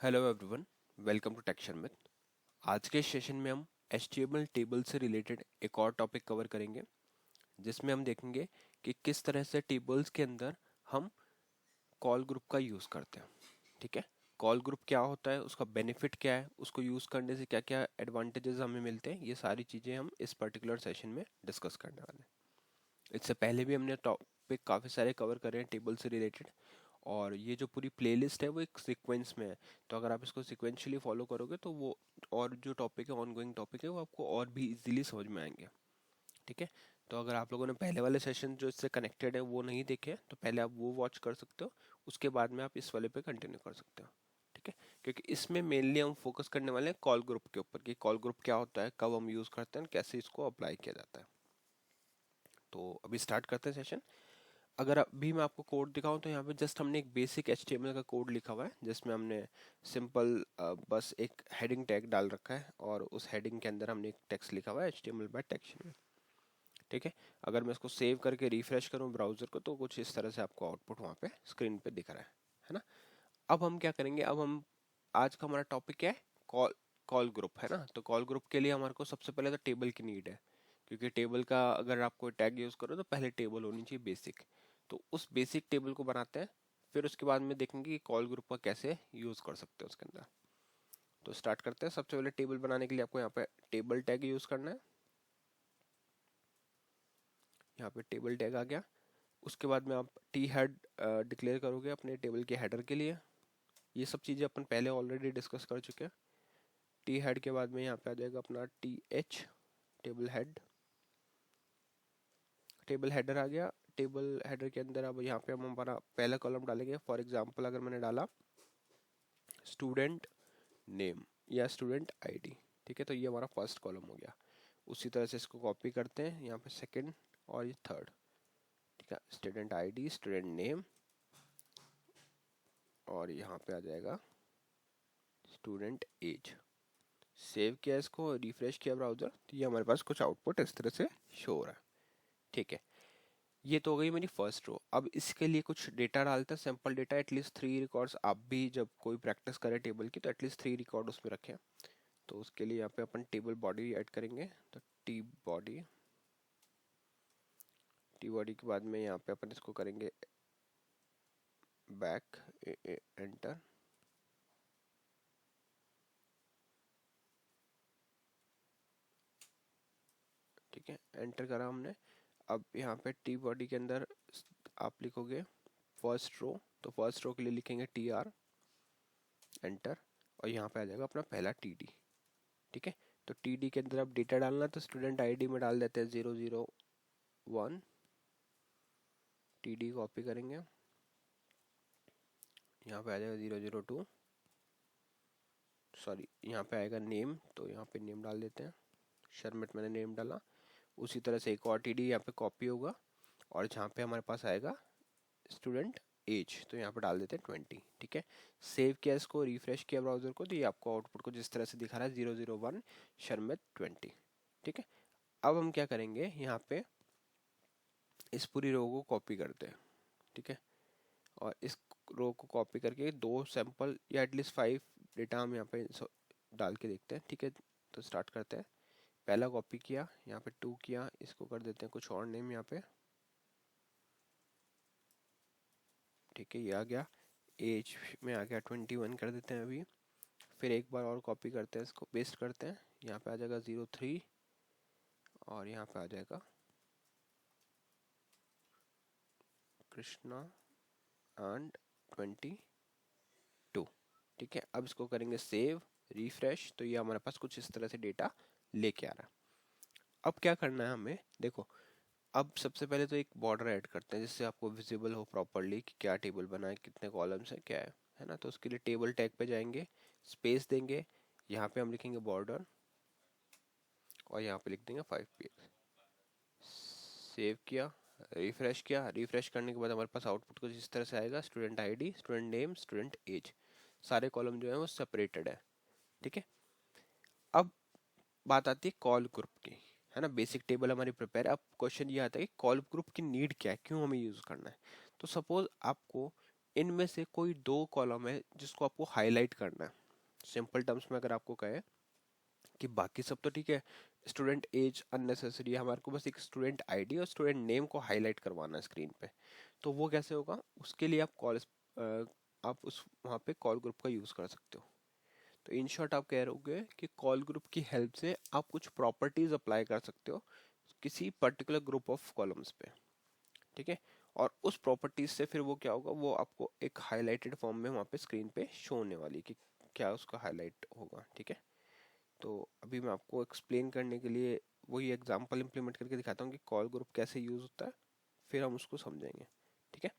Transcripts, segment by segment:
Hello everyone, welcome to टेक्शन with. आज के सेशन में हम HTML टेबल से रिलेटेड एक और टॉपिक कवर करेंगे, जिसमें हम देखेंगे कि किस तरह से टेबल्स के अंदर हम कॉल ग्रुप का यूज़ करते हैं। ठीक है, कॉल ग्रुप क्या होता है, उसका बेनिफिट क्या है, उसको यूज़ करने से क्या क्या एडवांटेजेस हमें मिलते हैं, ये सारी चीज़ें हम इस पर्टिकुलर सेशन में डिस्कस करने वाले हैं। इससे पहले भी हमने टॉपिक काफ़ी सारे कवर करे हैं टेबल से रिलेटेड, और ये जो पूरी प्लेलिस्ट है वो एक सीक्वेंस में है। तो अगर आप इसको सीक्वेंशियली फॉलो करोगे तो वो और जो टॉपिक है, ऑनगोइंग टॉपिक है, वो आपको और भी इजीली समझ में आएंगे। ठीक है, तो अगर आप लोगों ने पहले वाले सेशन जो इससे कनेक्टेड है वो नहीं देखे तो पहले आप वो वॉच कर सकते हो, उसके बाद में आप इस वाले पे कंटिन्यू कर सकते हो। ठीक है, क्योंकि इसमें मेनली हम फोकस करने वाले हैं कॉल ग्रुप के ऊपर कि कॉल ग्रुप क्या होता है, कब हम यूज़ करते हैं, कैसे इसको अप्लाई किया जाता है। तो अभी स्टार्ट करते हैं सेशन। अगर अभी मैं आपको कोड दिखाऊं तो यहाँ पे जस्ट हमने एक बेसिक HTML का कोड लिखा हुआ है, जिसमें हमने सिंपल बस एक हेडिंग टैग डाल रखा है, और उस हेडिंग के अंदर हमने एक टेक्स्ट लिखा हुआ है HTML बाय टेक्स्ट में। ठीक है, अगर मैं इसको सेव करके रिफ्रेश करूँ ब्राउजर को तो कुछ इस तरह से आपको आउटपुट वहाँ पे स्क्रीन पे दिख रहा है ना। अब हम क्या करेंगे, अब हम आज का हमारा टॉपिक क्या है, कॉल कॉल ग्रुप है ना। तो कॉल ग्रुप के लिए हमारे को सबसे पहले तो टेबल की नीड है, क्योंकि टेबल का अगर आप कोई टैग यूज़ करो तो पहले टेबल होनी चाहिए बेसिक। तो उस बेसिक टेबल को बनाते हैं, फिर उसके बाद में देखेंगे कि कॉल ग्रुप का कैसे यूज़ कर सकते हैं उसके अंदर। तो स्टार्ट करते हैं। सबसे पहले टेबल बनाने के लिए आपको यहाँ पे टेबल टैग यूज़ करना है। यहाँ पे टेबल टैग आ गया। उसके बाद में आप टी हेड डिक्लेयर करोगे अपने टेबल के हेडर के लिए। ये सब चीज़ें अपन पहले ऑलरेडी डिस्कस कर चुके हैं। टी हेड के बाद में यहाँ पे आ जाएगा अपना TH, table head. Table header आ गया। टेबल हेडर के अंदर अब यहाँ पे हम हमारा पहला कॉलम डालेंगे। फॉर एग्जांपल अगर मैंने डाला स्टूडेंट नेम या स्टूडेंट आईडी, ठीक है, तो ये हमारा फर्स्ट कॉलम हो गया। उसी तरह से इसको कॉपी करते हैं यहाँ पे सेकंड और ये थर्ड। ठीक है, स्टूडेंट आईडी, स्टूडेंट नेम, और यहाँ पे आ जाएगा स्टूडेंट एज। सेव किया इसको, रिफ्रेश किया ब्राउजर, तो ये हमारे पास कुछ आउटपुट इस तरह से शो हो रहा है। ठीक है, ये तो हो गई मेरी फर्स्ट रो। अब इसके लिए कुछ डेटा डालते हैं, सैंपल डेटा, एटलीस्ट 3 रिकॉर्ड्स। आप भी जब कोई प्रैक्टिस करें टेबल की तो एटलीस्ट 3 रिकॉर्ड उसमें रखें। तो उसके लिए यहाँ पे अपन टेबल बॉडी ऐड करेंगे। तो टी बॉडी, टी बॉडी के बाद में यहाँ पे अपन इसको करेंगे बैक, एंटर। ठीक है, एंटर करा हमने। अब यहाँ पे टी बॉडी के अंदर आप लिखोगे फर्स्ट रो, तो फर्स्ट रो के लिए लिखेंगे TR, एंटर। और यहाँ पे आ जाएगा अपना पहला TD। ठीक है, तो TD के अंदर अब डेटा डालना, तो स्टूडेंट आईडी में डाल देते हैं 001। TD कॉपी करेंगे, यहाँ पे आ जाएगा 002। सॉरी, यहाँ पे आएगा नेम, तो यहाँ पे नेम डाल देते हैं। शर्मिट मैंने नेम डाला। उसी तरह से एक और TD यहाँ पे कॉपी होगा, और जहाँ पे हमारे पास आएगा स्टूडेंट एज, तो यहाँ पे डाल देते हैं 20। ठीक है, सेव किया इसको, रिफ्रेश किया ब्राउजर को, तो ये आपको आउटपुट को जिस तरह से दिखा रहा है 001 शर्मित 20। ठीक है, अब हम क्या करेंगे, यहाँ पे इस पूरी रो को कॉपी करते हैं। ठीक है, और इस रो को कॉपी करके 2 सैंपल या एटलीस्ट 5 डेटा हम यहाँ पे डाल के देखते हैं। ठीक है, तो स्टार्ट करते हैं। पहला कॉपी किया, यहाँ पे 2 किया, इसको कर देते हैं कुछ और नेम यहाँ पे। ठीक है, ये आ गया। एज में आ गया 21 कर देते हैं अभी। फिर एक बार और कॉपी करते हैं, इसको पेस्ट करते हैं। यहाँ पे आ जाएगा 03, और यहाँ पे आ जाएगा कृष्णा एंड 22। ठीक है, अब इसको करेंगे सेव, रिफ्रेश, तो ये हमारे पास कुछ इस तरह से डेटा लेके आ रहा है। अब क्या करना है हमें, देखो, अब सबसे पहले तो एक बॉर्डर ऐड करते हैं जिससे आपको विजिबल हो प्रॉपरली कि क्या टेबल बना है, कितने कॉलम्स है, क्या है ना। तो उसके लिए टेबल टैग पे जाएंगे, स्पेस देंगे, यहाँ पे हम लिखेंगे बॉर्डर, और यहाँ पे लिख देंगे 5 px। सेव किया, रिफ्रेश किया। रिफ्रेश करने के बाद हमारे पास आउटपुट कुछ इस तरह से आएगा, student ID, student name, student age. सारे कॉलम जो है वो सेपरेटेड है। ठीक है, अब बात आती है कॉल ग्रुप की, है ना। बेसिक टेबल हमारी प्रिपेयर। अब क्वेश्चन ये आता है कि कॉल ग्रुप की नीड क्या है, क्यों हमें यूज करना है। तो सपोज आपको इनमें से कोई दो कॉलम है जिसको आपको हाईलाइट करना है। सिंपल टर्म्स में अगर आपको कहे कि बाकी सब तो ठीक है, स्टूडेंट एज अननेसेसरी है, हमारे को बस एक स्टूडेंट आईडी और स्टूडेंट नेम को हाईलाइट करवाना है स्क्रीन पे, तो वो कैसे होगा? उसके लिए आप आप उस वहाँ पे कॉल ग्रुप का यूज़ कर सकते हो। तो इन शॉर्ट आप कह रहे हो कि कॉल ग्रुप की हेल्प से आप कुछ प्रॉपर्टीज अप्लाई कर सकते हो किसी पर्टिकुलर ग्रुप ऑफ कॉलम्स पे, ठीक है। और उस प्रॉपर्टीज से फिर वो क्या होगा, वो आपको एक हाईलाइटेड फॉर्म में वहाँ पे स्क्रीन पे शो होने वाली कि क्या उसका हाईलाइट होगा, ठीक है। तो अभी मैं आपको एक्सप्लेन करने के लिए वही एग्जांपल इंप्लीमेंट करके दिखाता हूँ कि कॉल ग्रुप कैसे यूज़ होता है, फिर हम उसको समझेंगे, ठीक है।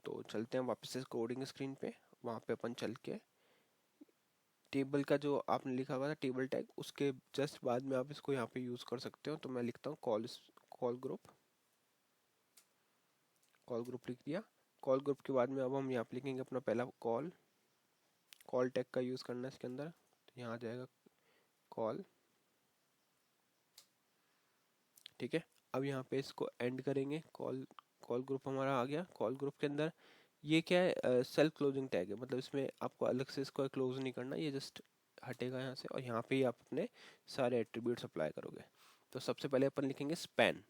तो चलते हैं वापस से कोडिंग स्क्रीन पे, वहाँ पे अपन चल के टेबल का जो आपने लिखा हुआ था टेबल टैग, उसके जस्ट बाद में आप इसको यहाँ पे यूज़ कर सकते हो। तो मैं लिखता हूँ कॉल ग्रुप लिख दिया। कॉल ग्रुप के बाद में अब हम यहाँ पे लिखेंगे अपना पहला कॉल टैग का यूज़ करना है इसके अंदर, तो यहाँ आ जाएगा कॉल, ठीक है। अब यहाँ पे इसको एंड करेंगे, कॉल कॉल ग्रुप हमारा आ गया। कॉल ग्रुप के अंदर ये क्या है, सेल्फ क्लोजिंग टैग है, मतलब इसमें आपको अलग से इसको क्लोज नहीं करना, ये जस्ट हटेगा यहाँ से और यहाँ पे ही आप अपने सारे एट्रीब्यूट्स अप्लाई करोगे। तो सबसे पहले अपन लिखेंगे स्पैन,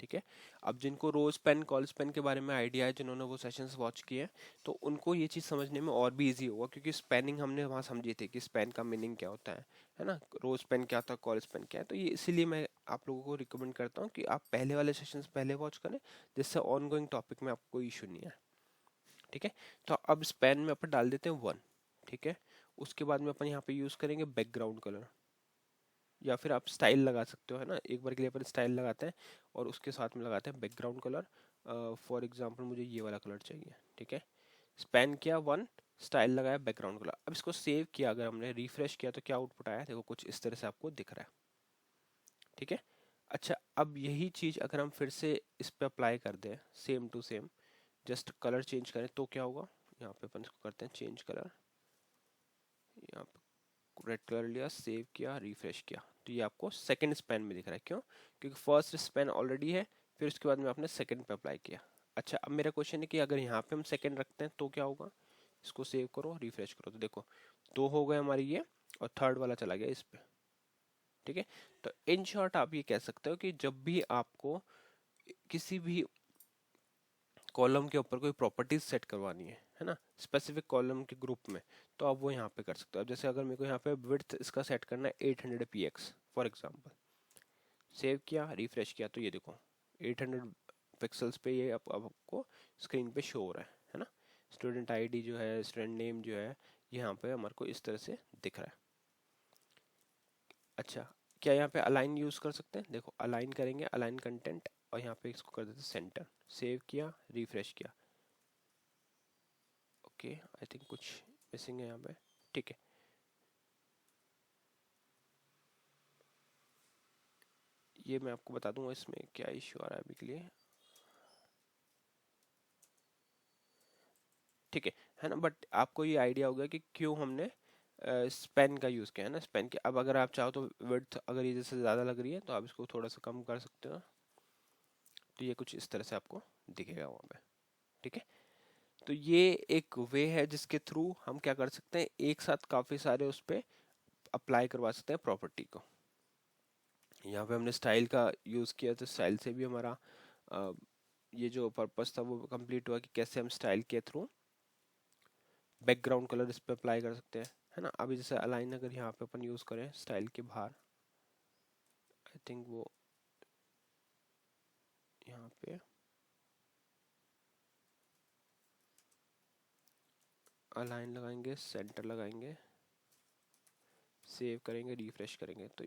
ठीक है। अब जिनको रो स्पैन कॉल स्पैन के बारे में आइडिया है, जिन्होंने वो सेशंस वॉच किए हैं, तो उनको ये चीज़ समझने में और भी इजी होगा, क्योंकि स्पैनिंग हमने वहाँ समझी थी कि स्पैन का मीनिंग क्या होता है ना, रो स्पैन क्या होता है, कॉल स्पैन क्या है। तो ये इसीलिए मैं आप लोगों को रिकमेंड करता हूँ कि आप पहले वाले सेशंस पहले वॉच करें, जिससे ऑन गोइंग टॉपिक में आपको कोई इशू नहीं है, ठीक है। तो अब स्पैन में अपन डाल देते हैं 1, ठीक है। उसके बाद में अपन यहाँ पे यूज़ करेंगे बैकग्राउंड कलर, या फिर आप स्टाइल लगा सकते हो, है ना। एक बार के लिए अपन स्टाइल लगाते हैं और उसके साथ में लगाते हैं बैकग्राउंड कलर। फॉर एग्जांपल मुझे ये वाला कलर चाहिए, ठीक है। स्पैन किया 1, स्टाइल लगाया बैकग्राउंड कलर। अब इसको सेव किया, अगर हमने रिफ्रेश किया तो क्या आउटपुट आया, देखो कुछ इस तरह से आपको दिख रहा है, ठीक है। अच्छा, अब यही चीज़ अगर हम फिर से इस पे अप्लाई कर दें same to same, just colour change करें तो क्या होगा, यहाँ पे अपन इसको करते हैं चेंज कलर, यहाँ पे रेड कलर लिया, सेव किया, रिफ्रेश किया, तो ये आपको सेकंड स्पैन में दिख रहा है। क्यों? क्योंकि फर्स्ट स्पैन ऑलरेडी है, फिर उसके बाद में आपने सेकंड पे अप्लाई किया। अच्छा, अब मेरा क्वेश्चन है कि अगर यहाँ पे हम सेकंड रखते हैं तो क्या होगा, इसको सेव करो, रिफ्रेश करो, तो देखो दो हो गए हमारी ये, और थर्ड वाला चला गया इस पे, ठीक है। तो इन शॉर्ट आप ये कह सकते हो कि जब भी आपको किसी भी कॉलम के ऊपर कोई प्रॉपर्टीज सेट करवानी है ना, स्पेसिफिक कॉलम के ग्रुप में, तो आप वो यहाँ पे कर सकते हो। अब जैसे अगर मेरे को यहाँ पे विड्थ इसका सेट करना है 800 px फॉर एग्जांपल, सेव किया, रिफ्रेश किया, तो ये देखो 800 पिक्सल्स पे ये अब आपको स्क्रीन पे शो हो रहा है ना। स्टूडेंट आईडी जो है, स्टूडेंट नेम जो है, यहाँ पे हमारे को इस तरह से दिख रहा है। अच्छा, क्या यहाँ पे अलाइन यूज़ कर सकते हैं? देखो अलाइन करेंगे, अलाइन कंटेंट, और यहाँ पे इसको कर देते हैं सेंटर, सेव किया, रिफ्रेश किया, ओके। आई थिंक कुछ मिसिंग है यहाँ पे, ठीक है। ये मैं आपको बता दूंगा इसमें क्या इश्यू आ रहा है अभी के लिए, ठीक है ना। बट आपको ये आइडिया होगा कि क्यों हमने स्पेन का यूज़ किया है ना, स्पेन के। अब अगर आप चाहो तो विड्थ अगर ये जैसे ज़्यादा लग रही है तो आप इसको थोड़ा सा कम कर सकते हो, तो ये कुछ इस तरह से आपको दिखेगा वहाँ पे, ठीक है। तो ये एक वे है जिसके थ्रू हम क्या कर सकते हैं, एक साथ काफ़ी सारे उस पर अप्लाई करवा सकते हैं प्रॉपर्टी को। यहाँ पे हमने स्टाइल का यूज़ किया, तो स्टाइल से भी हमारा अ, ये जो पर्पस था वो कंप्लीट हुआ कि कैसे हम स्टाइल के थ्रू बैकग्राउंड कलर इस पे अप्लाई कर सकते हैं, है ना। अभी जैसे अलाइन अगर यहाँ पे अपन यूज़ करें स्टाइल के बाहर, आई थिंक वो यहाँ पे अलाइन लगाएंगे, सेंटर लगाएंगे, सेव करेंगे, रिफ्रेश करेंगे, तो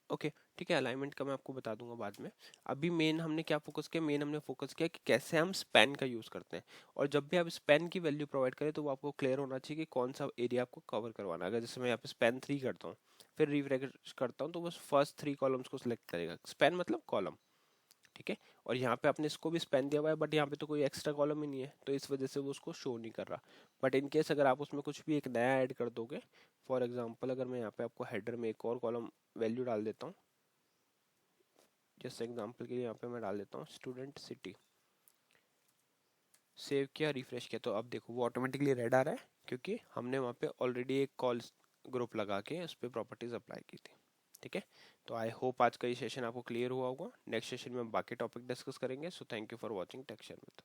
ओके, ठीक है। अलाइनमेंट का मैं आपको बता दूंगा बाद में। अभी मेन हमने क्या फोकस किया, मेन हमने फोकस किया कि कैसे हम स्पैन का यूज़ करते हैं। और जब भी आप स्पैन की वैल्यू प्रोवाइड करें तो वो आपको क्लियर होना चाहिए कि कौन सा एरिया आपको कवर करवाना है। अगर जैसे मैं यहाँ पे स्पैन 3 करता हूँ, फिर रिफ्रेश करता हूँ, तो बस फर्स्ट 3 कॉलम्स को सिलेक्ट करेगा, स्पैन मतलब कॉलम, ठीक है। और यहाँ पे आपने इसको भी स्पैन दिया हुआ है, बट यहाँ पे तो कोई एक्स्ट्रा कॉलम ही नहीं है, तो इस वजह से वो उसको शो नहीं कर रहा। बट इन केस अगर आप उसमें कुछ भी एक नया ऐड कर दोगे, फॉर एग्जांपल अगर मैं यहाँ पे आपको हेडर में एक और कॉलम वैल्यू डाल देता हूँ, जैसे एग्जांपल के लिए यहाँ पे मैं डाल देता हूँ स्टूडेंट सिटी, सेव किया, रिफ्रेश किया, तो अब देखो वो ऑटोमेटिकली रेड आ रहा है क्योंकि हमने वहाँ पे ऑलरेडी एक कॉल ग्रुप लगा के उस पर प्रॉपर्टीज अप्लाई की थी। ठीक है, तो आई होप आज का ये सेशन आपको क्लियर हुआ होगा। नेक्स्ट सेशन में हम बाकी टॉपिक डिस्कस करेंगे। So thank you for watching texture with.